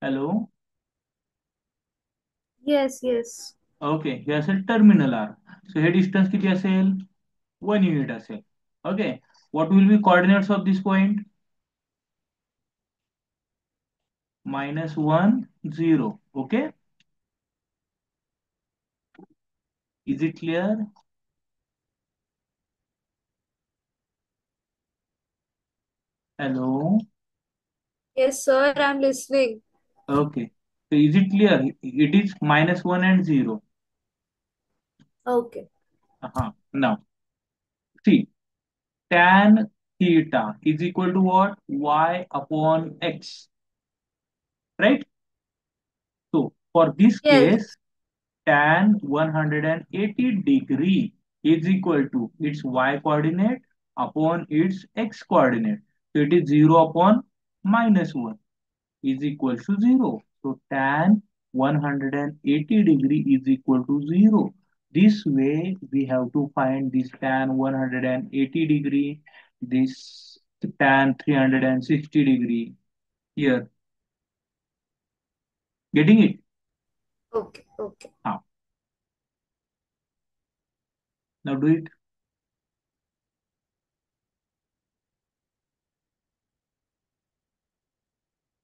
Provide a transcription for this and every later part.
Hello. Yes yes. Okay, हे असेल terminal R. So हे डिस्टन्स किती असेल? 1 युनिट असेल. Okay. What will be coordinates of this point? -1 0. Okay. Is it clear? Hello. Yes sir, I am listening. Okay. So is it clear? It is -1 and 0. Okay. Now, see, tan theta is equal to what? Y upon x, right? So, for this yes. case, tan 180 degree is equal to its y coordinate upon its x coordinate. So, it is 0 upon -1 is equal to 0. So tan 180 degree is equal to 0. This way we have to find this tan 180 degree, this tan 360 degree here. Getting it? Okay okay. Now, now do it.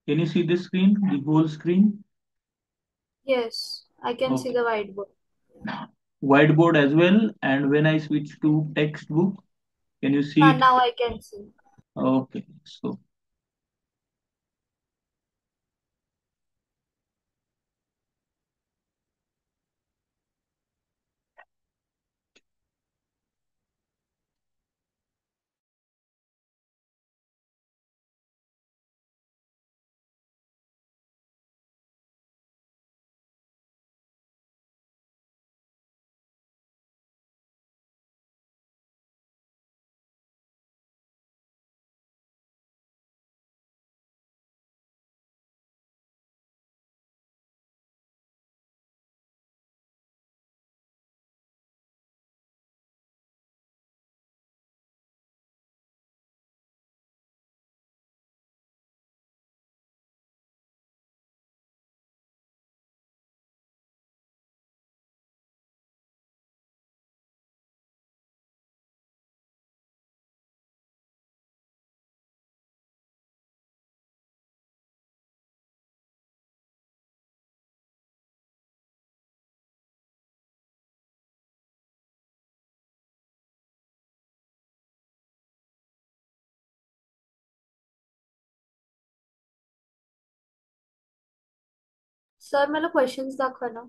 Can you see the screen, the whole screen? Yes, I can see Okay. The white board. Whiteboard as well. And when I switch to textbook, can you see हा, it? Now I can see. Okay. So sir मला questions दाखवा ना.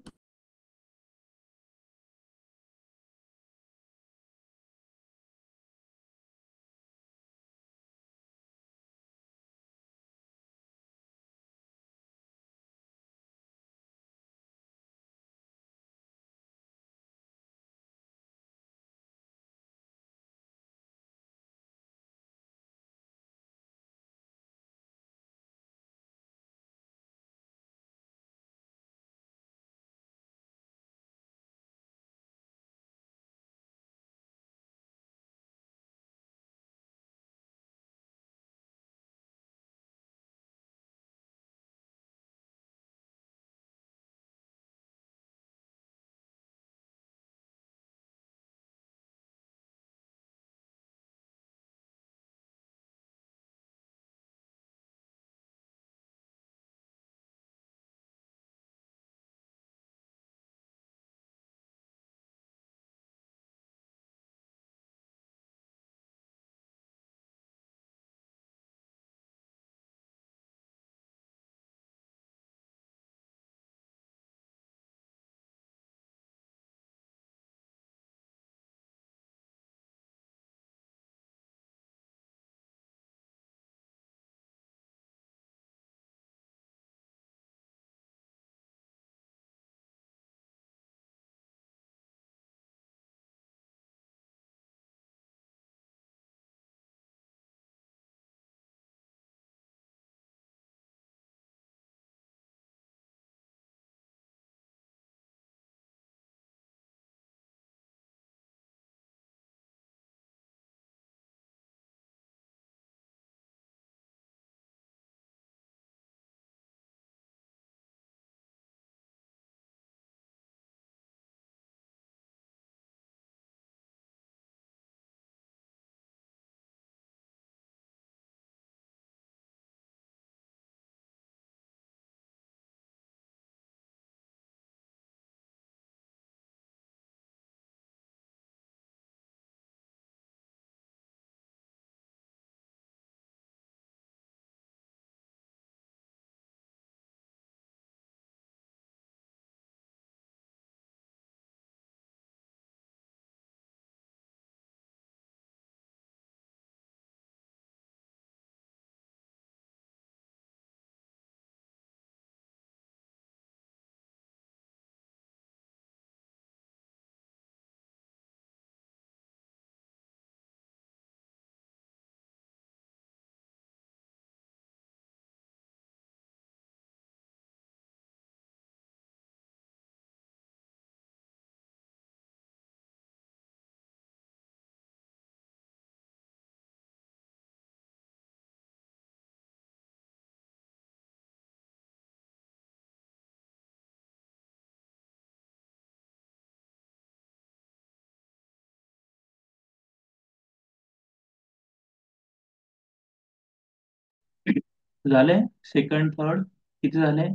झाले. Second third किती झाले?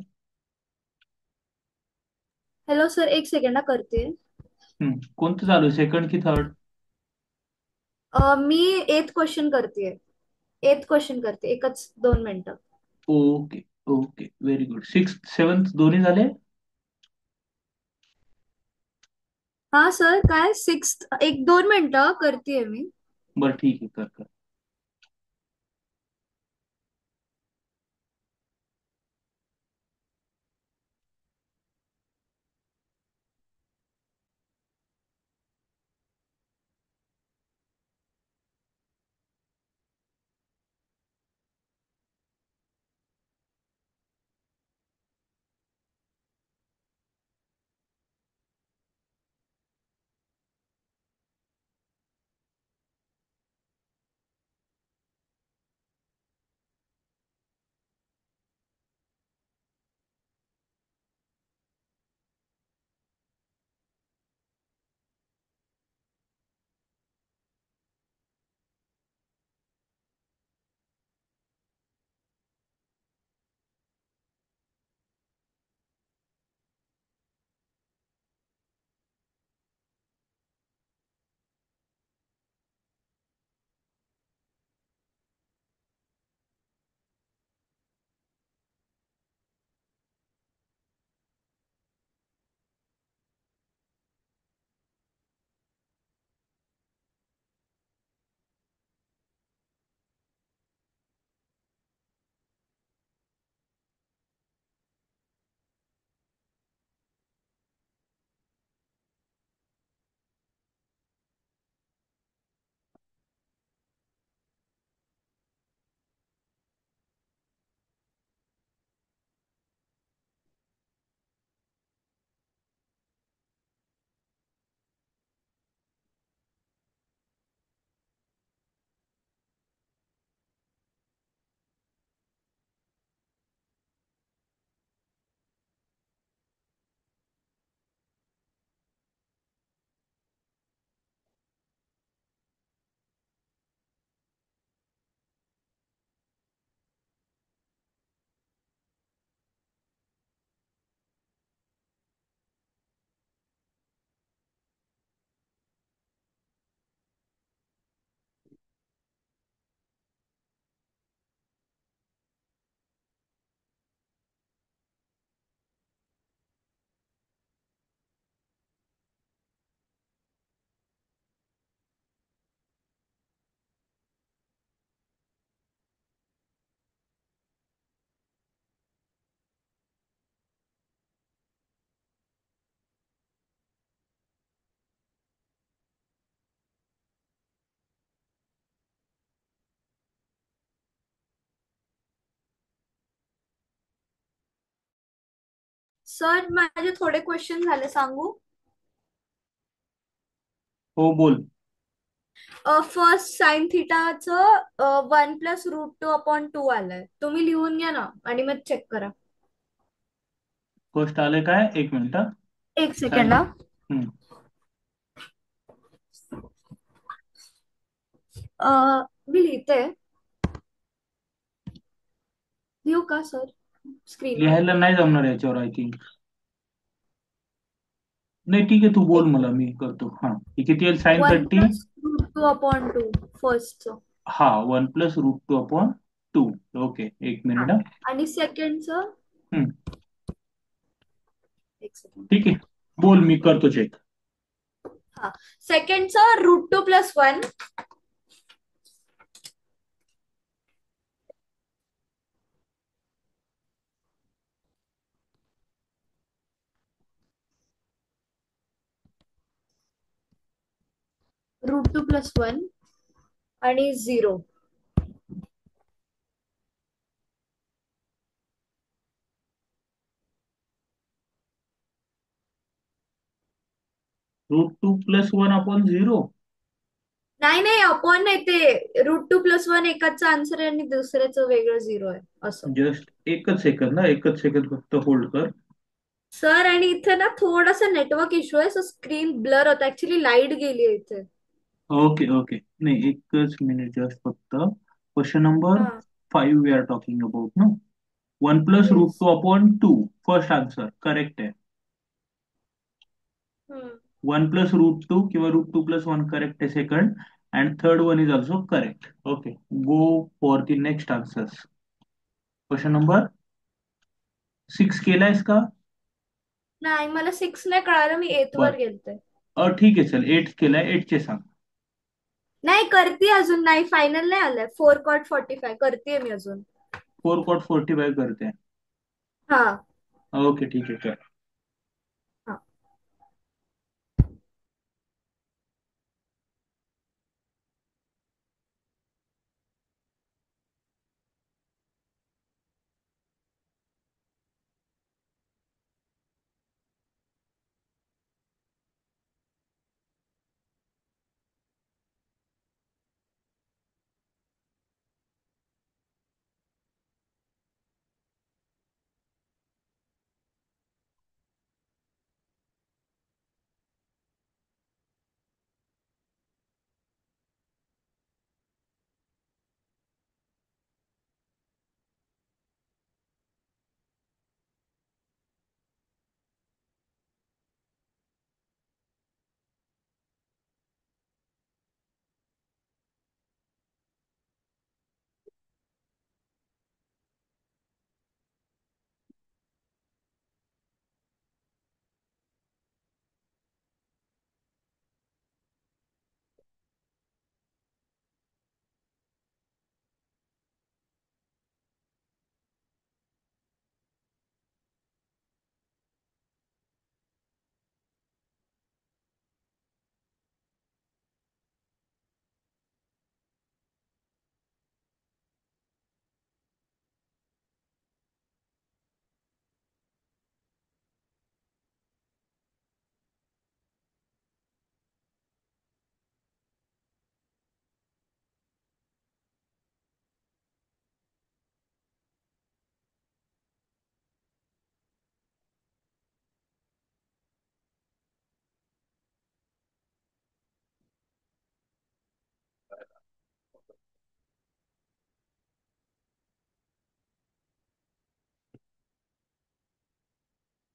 Hello sir, एक second ना, करते. कोणतं चालू आहे, सेकंड की थर्ड? मी एथ क्वेश्चन करते. एथ क्वेश्चन करते, एकच 2 मिनिटं. Okay. Okay, very good. Six seventh दोन्ही झाले. हा सर, काय सिक्स, एक 2 मिनिटं करतेय मी. बरं ठीक आहे, कर कर. सर, माझे थोडे क्वेश्चन झाले, सांगू? हो, बोल. फर्स्ट साइन थिटाचं 1 + √2/2 आलंय. तुम्ही लिहून घ्या ना, आणि मग चेक करा. फर्स्ट आले काय, एक मिनिट. एक साइन. सेकंड ना. मी लिहिते. लिहू का सर, स्क्रीनवर? लिहायला नाही जमणार याच्यावर, आय थिंक. नाही ठीक आहे, तू बोल, एक मला मी करतो. हा, हे किती येईल, sine one 30? Plus root two upon two फर्स्टचं. हा, 1 + √2/2. ओके, एक हा, मिनिट. आणि सेकंडचं. हम्म, एक सेकंड. ठीक आहे, बोल, मी करतो चेक. हा, सेकंडचं √2 + 1. √2 + 1 आणि 0. √2 + 1/0. नाही नाही, अपॉन नाही, ते √2 + 1 एकाचं आन्सर आहे आणि दुसऱ्याचं वेगळं 0 आहे, असं. जस्ट एकच सेकंद ना, एकच सेकंद फक्त होल्ड कर. सर, आणि इथे ना थोडासा नेटवर्क इश्यू आहे, सो स्क्रीन ब्लर होत, ऍक्च्युली लाईट गेली आहे इथे. ओके ओके, नाही एकच मिनिट, जस्ट फक्त क्वेश्चन नंबर हा. 5 we are talking about, no? 1 plus root yes. 2 upon 2. First answer, correct आहे. 1 plus root 2 किंवा root 2 plus 1 correct आहे second. And third one is also correct. Okay, go for the next answers. Question number 6 केलायस का? नाही, मला 6 नाही कळालं, मी 8 वर बर, गेलते. ठीक आहे, चल 8 केलाय, 8 चे सांग. नाही करते अजून, नाही फायनल नाही आलंय. 4 cot 45 करतेय मी अजून. 4 cot 45 करते. हा. ओके, ठीक आहे, चल. हा.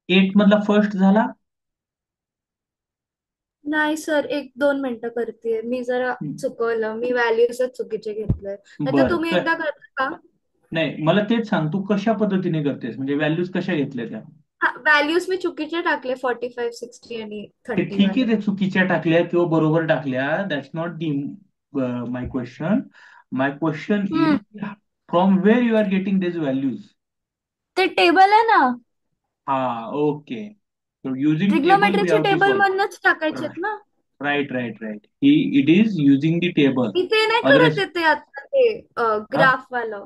8 मधला फर्स्ट झाला. नाही सर, 1-2 मिनिटं करते मी, जरा चुकवलं मी, व्हॅल्यूजच चुकीचे घेतले. नाही तर बर, तुम्ही एकदा करता का? नाही, मला तेच सांग, तू कशा पद्धतीने करतेस, म्हणजे व्हॅल्यूज कशा घेतल्या त्या? हा, व्हॅल्यूज मी चुकीचे टाकले, 45, 60 आणि ते 30 ठीक आहे, वाले. ते चुकीच्या टाकल्या किंवा बरोबर टाकल्या, that's not the my question. My question hmm. Is from where you are getting this values. ते टेबल आहे ना, हा, okay. So using table we ट्रिग्नोमेट्रीच्या have to टेबल solve. मधनच टाकायचे Right, ना. right, right, right. It is using the table. मी ते नाही करत Otherwise, येते आता, ते हा, ग्राफ वालं.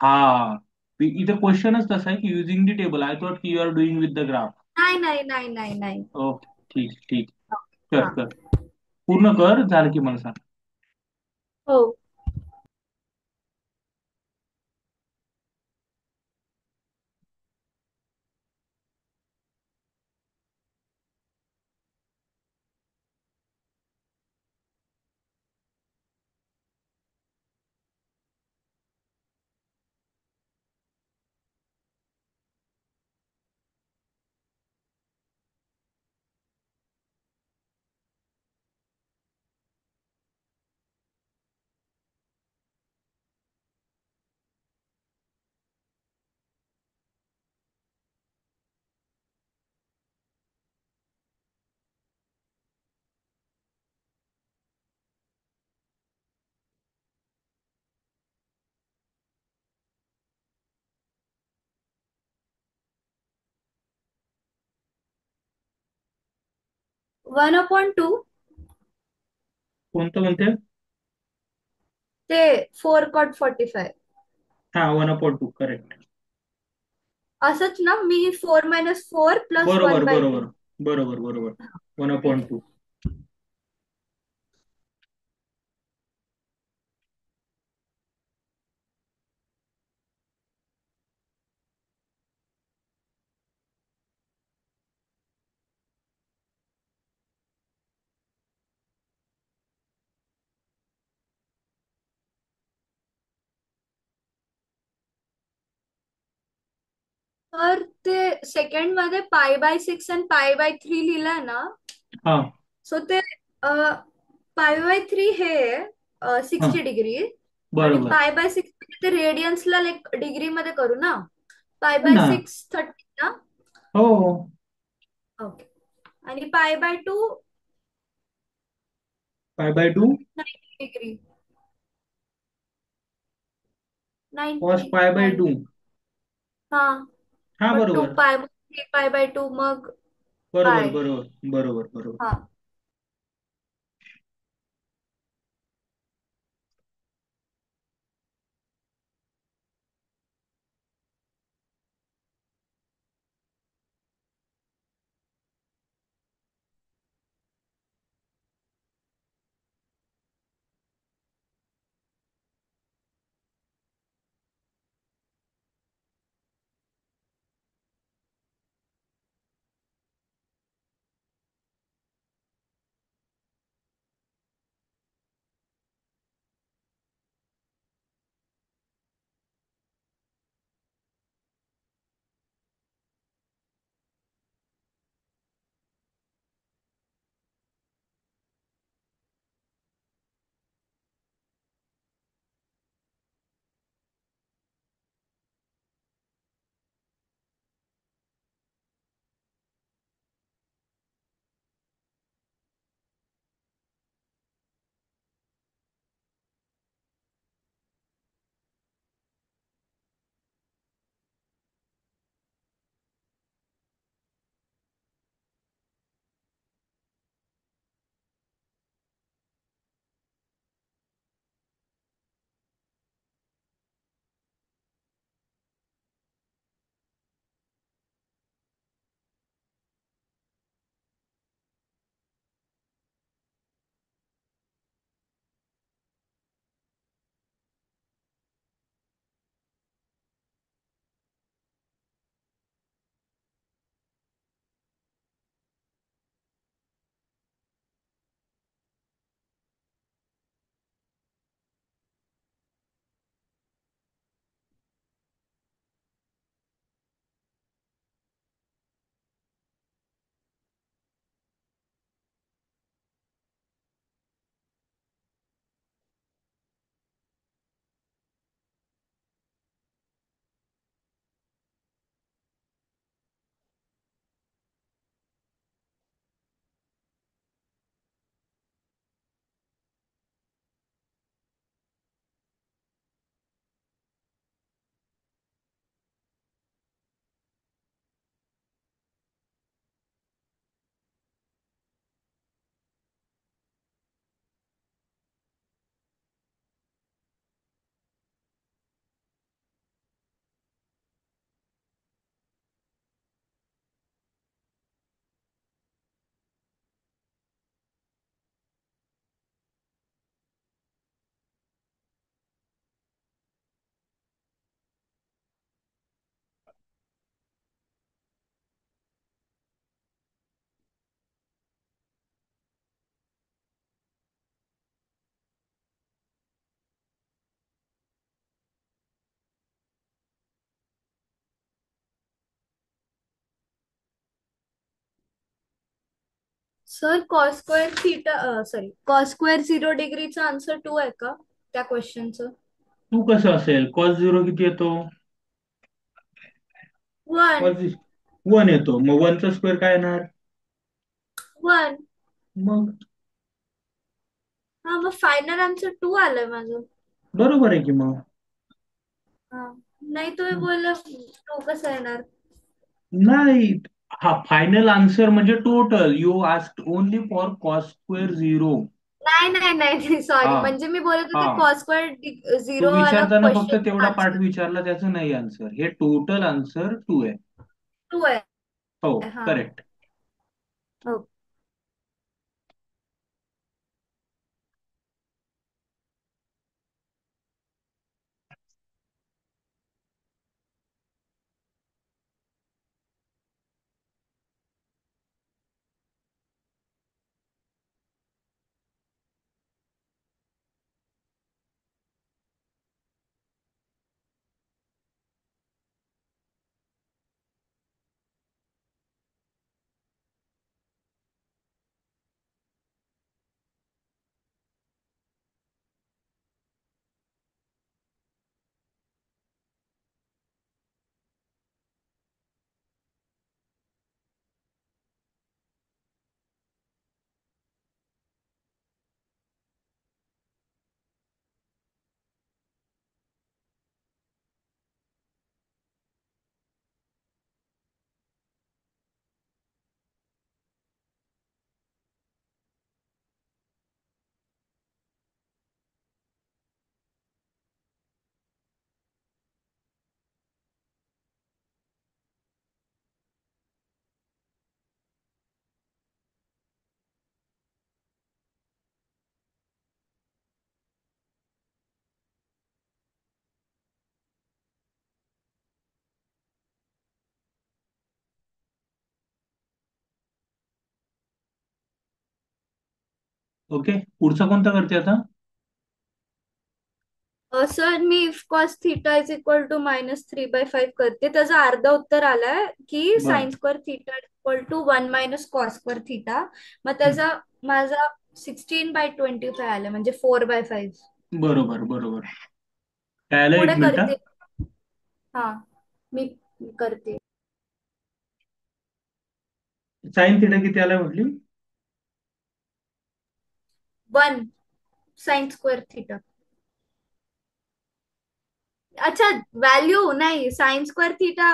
हा. इथं क्वेश्चनच तसा आहे की using the table. I thought की you are doing with the graph. नाही नाही नाही नाही नाही. ओके, ठीक ठीक. कर हा. कर, पूर्ण कर, झालं की मला सांग. हो. 1/2. कोणतं म्हणते? ते 4 cot 45. हा, 1/2, करेक्ट. असंच ना, मी 4 - 4 प्लस बरोबर, 1/2. बरोबर, बरोबर, बरोबर. वन ठीक अपॉइंट आहे. टू. तर ते सेकंड मध्ये π/6 आणि π/3 लिहिलंय ना. हा सो ते π/3 हे हा 60 डिग्री. आणि बरोबर. π/6 ते रेडियन्सला लाईक डिग्री मध्ये करू ना. हो ना. π/6 30 ना. हो. ओके. आणि π/2 π/2 90 डिग्री. कॉस 90 π/2. 90. हा. हा मग टू बरोबर पाय मग 3π/2 मग बरोबर पाय. बरोबर बरोबर बरोबर. हा. सर कॉस स्क्वेअर 0 डिग्रीचा आन्सर 2 आहे का त्या क्वेश्चनचं? तू कसं असेल कॉस 0 किती येतो? 1. कॉस 1 येतो मग 1चा स्क्वेअर काय येणार? 1. मग हा, मग फायनल आन्सर 2 आलंय माझं. बरोबर आहे की मग. हा. नाही, तुम्ही बोलला 2 कसं येणार? नाही. हा फायनल आन्सर म्हणजे total you asked only for cos square 0. नाही नाही नाही हा सॉरी, म्हणजे मी बोलत हा होते कॉस स्क्वेअर तो 0 वाला विचारताना फक्त क्वेश्चन तेवढा पार्ट आन्सर विचारला त्याचं नाही आन्सर हे टोटल आन्सर 2 आहे. 2 आहे. हो हा. करेक्ट. हो. ओके, पुढचा कोणता करते आता? सर मी if cos theta is equal to -3/5 करते. त्याचं अर्ध उत्तर आलंय की बर. Sine square theta equal to 1 - cos square theta. मग हम्म. त्याचा माझा 16/25 आलं म्हणजे 4/5. बरोबर बरोबर. काय आलं, पुढे एक मिनिट. करते. हा, मी करते. साइन थिटा किती आलाय म्हटली? 1 sin स्क्वेअर थिटा. अच्छा, व्हॅल्यू नाही, साइन स्क्वेअर थिटा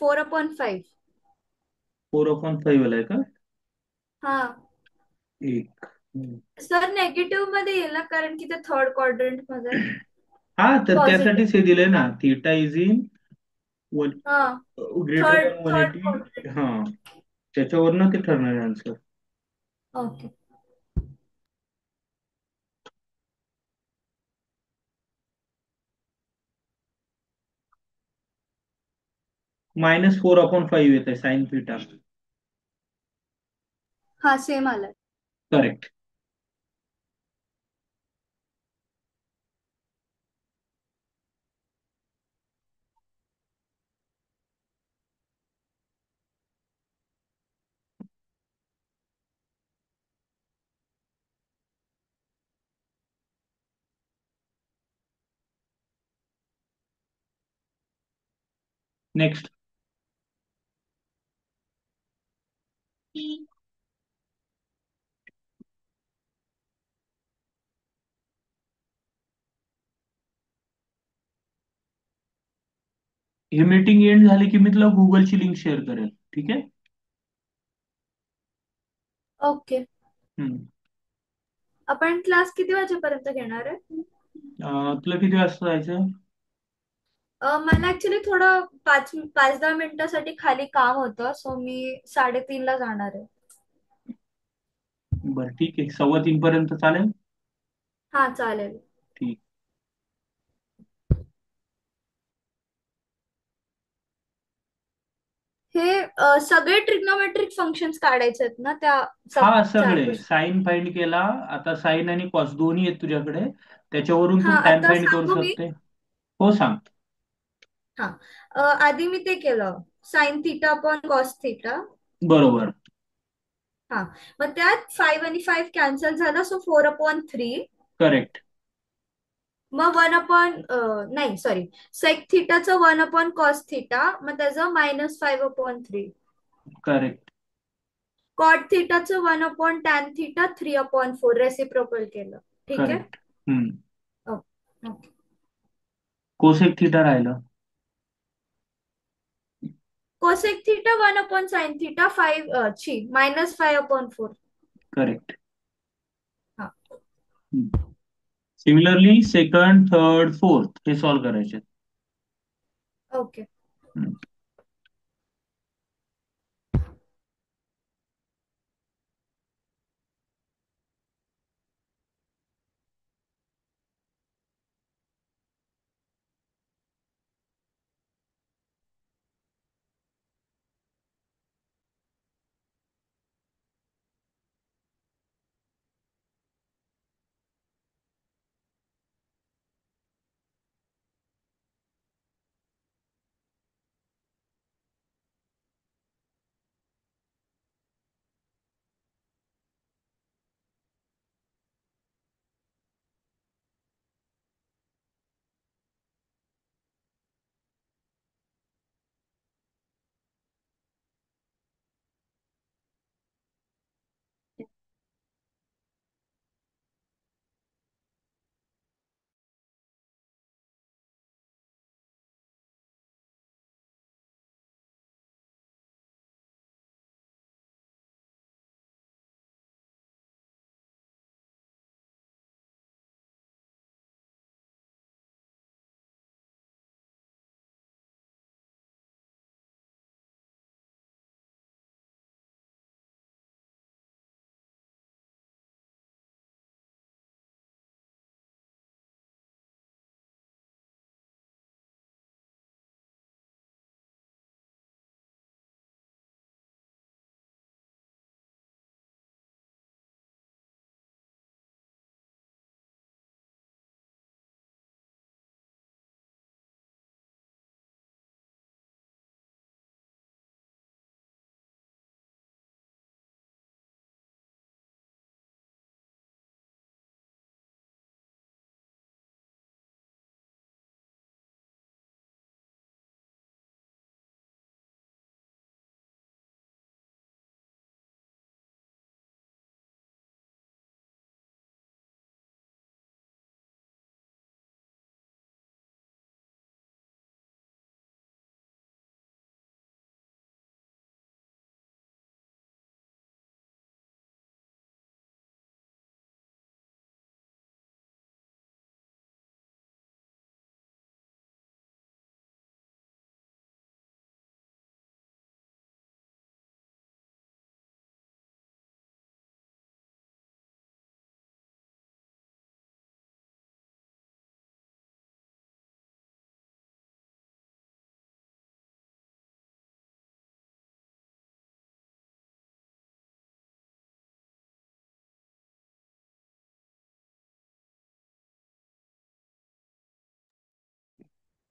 4/5. 4/5 आलाय का? हा एक. हम्म. सर, नेगेटिव्ह मध्ये येईल ना, कारण की ते थर्ड क्वाड्रंट मध्ये आहे. हा, तर त्यासाठीच हे दिलंय पॉझिटिव्ह. ना, थिटा इज इन वन हा, greater third than one third eighty quadrant. हा, त्याच्यावरनं ते ठरणार आहे आन्सर. ओके. -4/5 येत आहे साइन थिटा. हा, सेम आलाय. करेक्ट. नेक्स्ट. ही मीटिंग एंड झाली की मी तुला गुगलची लिंक शेअर करेल, ठीक आहे? ओके. हम्म. आपण क्लास किती वाजेपर्यंत घेणार आहे? तुला किती वाजता जायचं? मला ऍक्च्युली थोडं 5-10 मिनिटासाठी खाली काम होतं, सो मी 3:30ला जाणार आहे. बरं, ठीक आहे, 2:15 पर्यंत चालेल. हा, चालेल. ठीक. हे सगळे ट्रिग्नोमेट्रिक फंक्शन्स काढायचे आहेत ना, त्या सब हा, चार सगळे क्वेश्चन. साईन फाइंड केला. आता साईन आणि कॉस दोन्ही आहेत तुझ्याकडे, त्याच्यावरून हा, तू टॅन आता फाइंड करू सांगू मी. शकते. हो, सांग. हा, आधी मी ते केलं, sine theta upon cos theta. बरोबर. हा, मग त्यात 5 आणि 5 कॅन्सल झाला, सो 4/3. करेक्ट. मग 1 अपॉन, नाही सॉरी, सेक थिटाचं 1 अपॉन कॉस थिटा, मग त्याचं -5/3. करेक्ट. कॉट थिटाचं 1 अपॉन टॅन थिटा 3/4, रेसिप्रोकल केलं. ठीक आहे. Correct. Hmm. Okay. Cosec theta राहिलं. Cosec theta 1 upon sine theta 5, -5/4. Correct. हा. सिमिलरली सेकंड, थर्ड, फोर्थ हे सॉल्व करायचे. Okay. Hmm.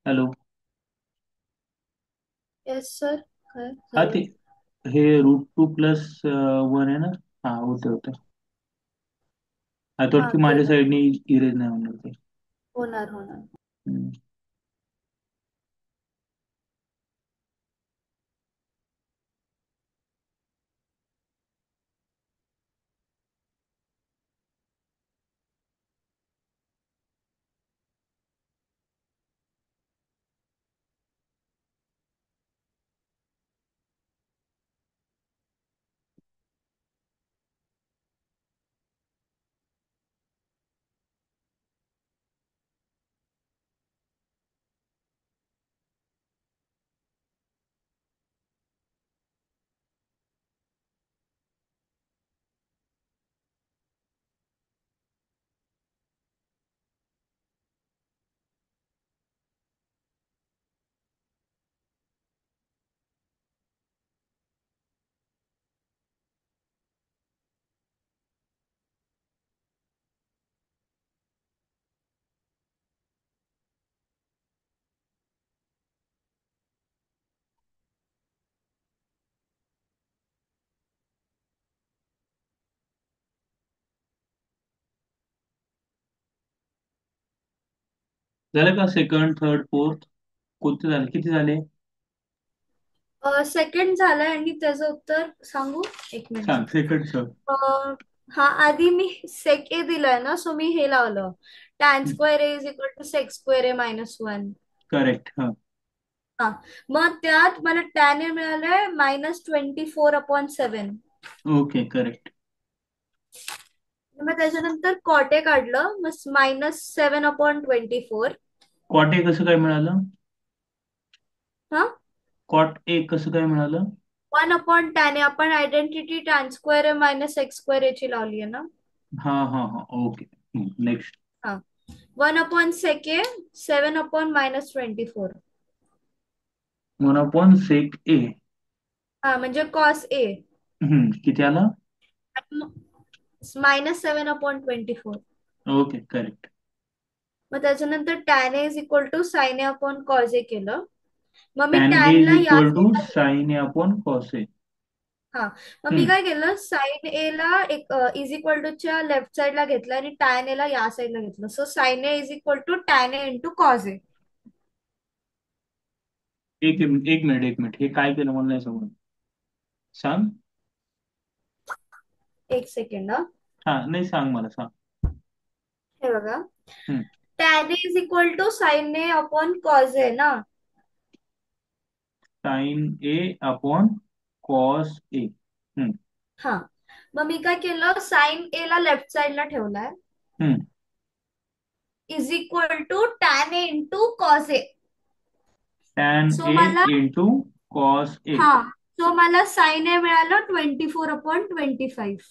Hello. Yes sir. काय हा ते झालं? हे √2 + 1 आहे ना. हा, होते होते. आता हा की माझ्या केलं. साईडने इरेज नाही होणार ते. होणार होणार. हम्म. झालं का सेकंड थर्ड फोर्थ? कोणते झाले, किती झाले? सेकंड झालंय आणि त्याचं उत्तर सांगू? एक मिनिट. सांग सेकंड सांग. हा, आधी मी सेक ए दिलाय ना, सो मी हे लावलं. Tan square A is equal to sec square A -1. Correct. हा. हा. मग त्यात मला टॅन ए मिळालंय -24/7. Okay, correct. मग त्याच्यानंतर कॉट ए काढलं, मग -7/24. कॉट ए कसं काय मिळालं? हा. कॉट ए कसं काय मिळालं? 1/tan ए आपण आयडेंटिटी टॅन स्क्वेअर ए -एक्स स्क्वेअर एची लावली आहे ना. हा हा हा, ओके. नेक्स्ट. हा. 1/sec A 7/-24. 1/sec a. हा, म्हणजे कॉस ए किती आला? -7/24. Okay, correct. मग त्याच्यानंतर tan A is equal to sine A upon cos A केलं. मग मी टॅन ए इज टॅनला या इक्वल टू साईडला घेतलं. Sine A upon cos A. हा. मग मी काय केलं, साइन ए ला एक इज इक्वल टू च्या लेफ्ट साईडला घेतलं आणि टॅन ए ला या साईडला घेतलं. So sine A is equal to tan A into cos A. एक मिनिट हे काय केलं मला नाही समज. सांग. एक सेकंड. हा, नाही, सांग मला, सांग. हे बघा, hmm. Tan A is equal to sine A upon cos A ना. Sine A upon cos A. हा. मग मी काय केलं, साइन ए ला लेफ्ट साईडला ठेवलाय, hmm. Is equal to tan A into cos A. Tan so A मला इंटू कॉस ए. हा सो मला साइन ए मिळालं 24/25.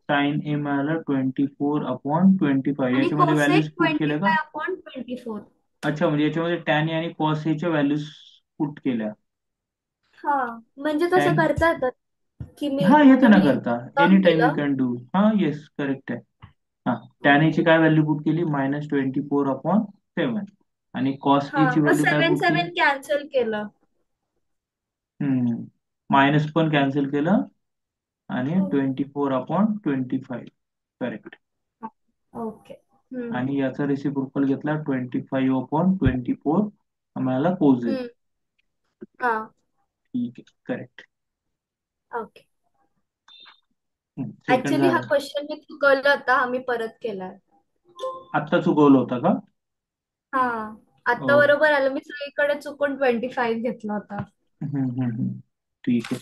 साइन ए मिळालं 24/25. आणि याच्यामध्ये कोसेक व्हॅल्यूज पुट केल्या का? 25/24. अच्छा, म्हणजे याच्यामध्ये टॅन ए आणि कॉस ए च्या व्हॅल्यूज पुट केल्या. हा, म्हणजे तसं टॅन. करता येतं की मी हा, म्हणजे येतं ना मी करता. एनी कम टाइम यू केलं. Can do. हा, येस, करेक्ट आहे. हा. टॅन ए ची ओके. काय व्हॅल्यू पुट केली? -24/7. आणि कॉस ए हा, ची मग व्हॅल्यू काय सेवन पुट केली? सेवन कॅन्सल केलं. मायनस पण कॅन्सल केलं. आणि ओके. 24/25. करेक्ट. ओके. हम्म. आणि याचा रेसिप्रोकल घेतला 25/24. आम्हाला पोझेल. हम्म. हा. ठीक आहे, करेक्ट. ओके. सेकंड ऍक्च्युली हा झालं. क्वेश्चन मी चुकवला होता, हा मी परत केलाय. आत्ता चुकवलं होता का? हा. ओ. आता बरोबर आलं, मी सगळीकडे चुकून 25 घेतला होता. ठीक आहे.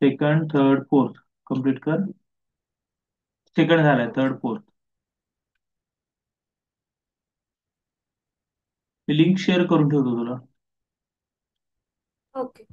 सेकंड थर्ड फोर्थ कम्प्लीट कर. सेकंड झालाय, okay. Third fourth. Link share करून ठेवतो तुला. ओके.